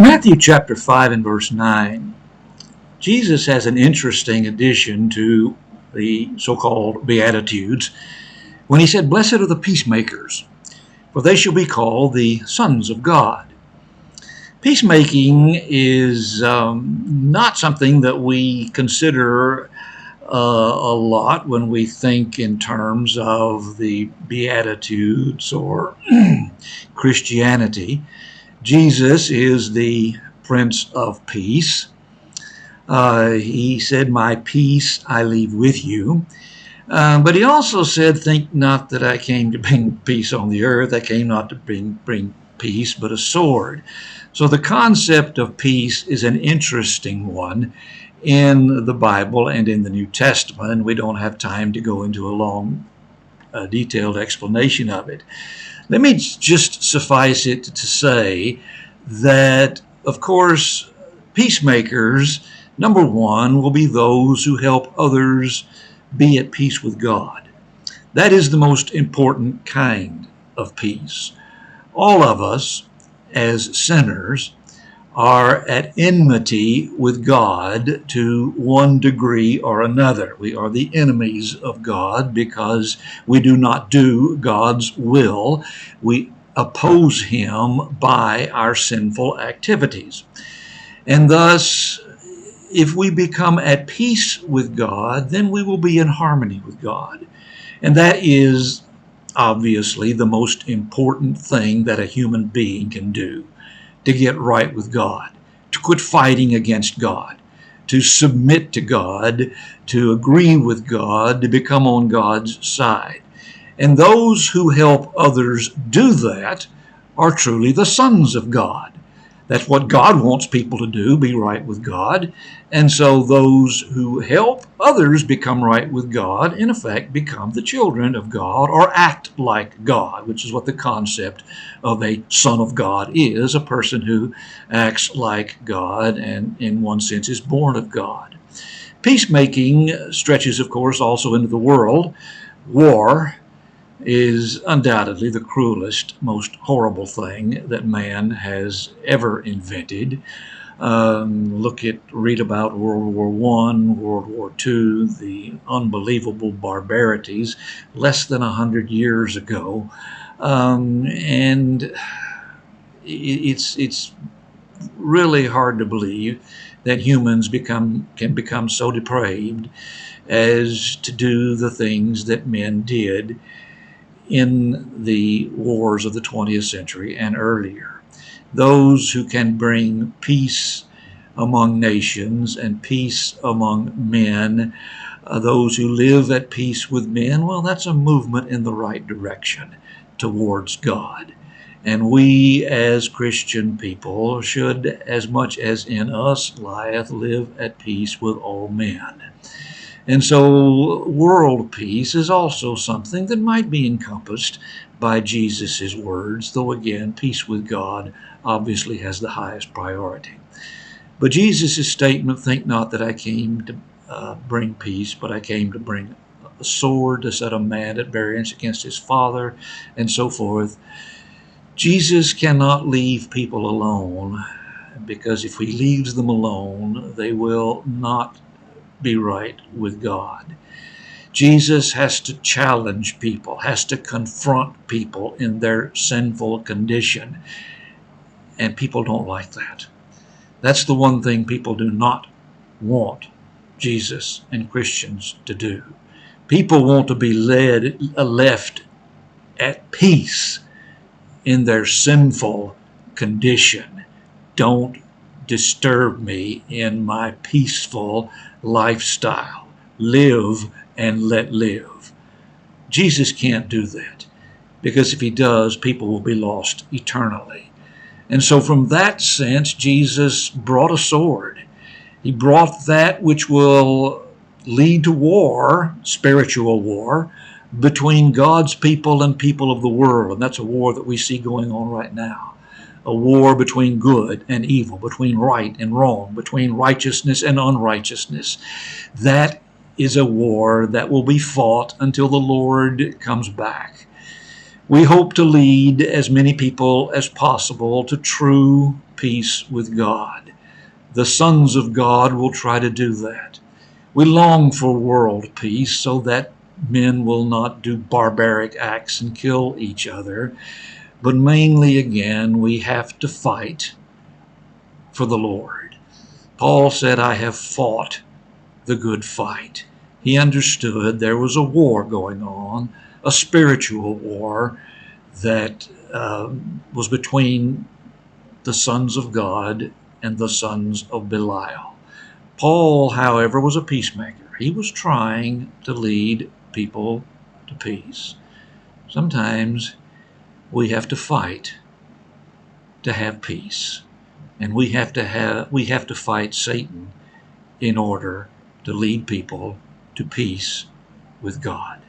Matthew chapter 5 and verse 9, Jesus has an interesting addition to the so-called Beatitudes when he said, "Blessed are the peacemakers, for they shall be called the sons of God." Peacemaking is not something that we consider a lot when we think in terms of the Beatitudes or Christianity. Jesus is the Prince of Peace. He said, "My peace I leave with you." But he also said, "Think not that I came to bring peace on the earth. I came not to bring peace, but a sword." So the concept of peace is an interesting one in the Bible and in the New Testament, and we don't have time to go into a long, detailed explanation of it. Let me just suffice it to say that, of course, peacemakers, number one, will be those who help others be at peace with God. That is the most important kind of peace. All of us, as sinners, are at enmity with God to one degree or another. We are the enemies of God because we do not do God's will. We oppose Him by our sinful activities. And thus, if we become at peace with God, then we will be in harmony with God. And that is obviously the most important thing that a human being can do, to get right with God, to quit fighting against God, to submit to God, to agree with God, to become on God's side. And those who help others do that are truly the sons of God. That's what God wants people to do, be right with God. And so those who help others become right with God, in effect, become the children of God or act like God, which is what the concept of a son of God is, a person who acts like God and, in one sense, is born of God. Peacemaking stretches, of course, also into the world. War is undoubtedly the cruelest, most horrible thing that man has ever invented. Read about World War I, World War II, the unbelievable barbarities less than 100 years ago. And it's really hard to believe that humans can become so depraved as to do the things that men did in the wars of the 20th century and earlier. Those who can bring peace among nations and peace among men, those who live at peace with men, well, that's a movement in the right direction towards God. And we as Christian people should, as much as in us lieth, live at peace with all men. And so world peace is also something that might be encompassed by Jesus' words, though again, peace with God obviously has the highest priority. But Jesus' statement, "Think not that I came to bring peace, but I came to bring a sword, to set a man at variance against his father," and so forth. Jesus cannot leave people alone, because if he leaves them alone, they will not be right with God. Jesus has to challenge people, has to confront people in their sinful condition, and people don't like that. That's the one thing people do not want Jesus and Christians to do. People want to be left at peace in their sinful condition. Don't disturb me in my peaceful lifestyle. Live and let live. Jesus can't do that, because if he does, people will be lost eternally. And so from that sense, Jesus brought a sword. He brought that which will lead to war, spiritual war, between God's people and people of the world. And that's a war that we see going on right now. A war between good and evil, between right and wrong, between righteousness and unrighteousness. That is a war that will be fought until the Lord comes back. We hope to lead as many people as possible to true peace with God. The sons of God will try to do that. We long for world peace so that men will not do barbaric acts and kill each other. But mainly, again, we have to fight for the Lord. Paul said, I have fought the good fight. He understood there was a war going on, a spiritual war that was between the sons of God and the sons of Belial. Paul, however, was a peacemaker. He was trying to lead people to peace. Sometimes we have to fight to have peace, and we have to fight Satan in order to lead people to peace with God.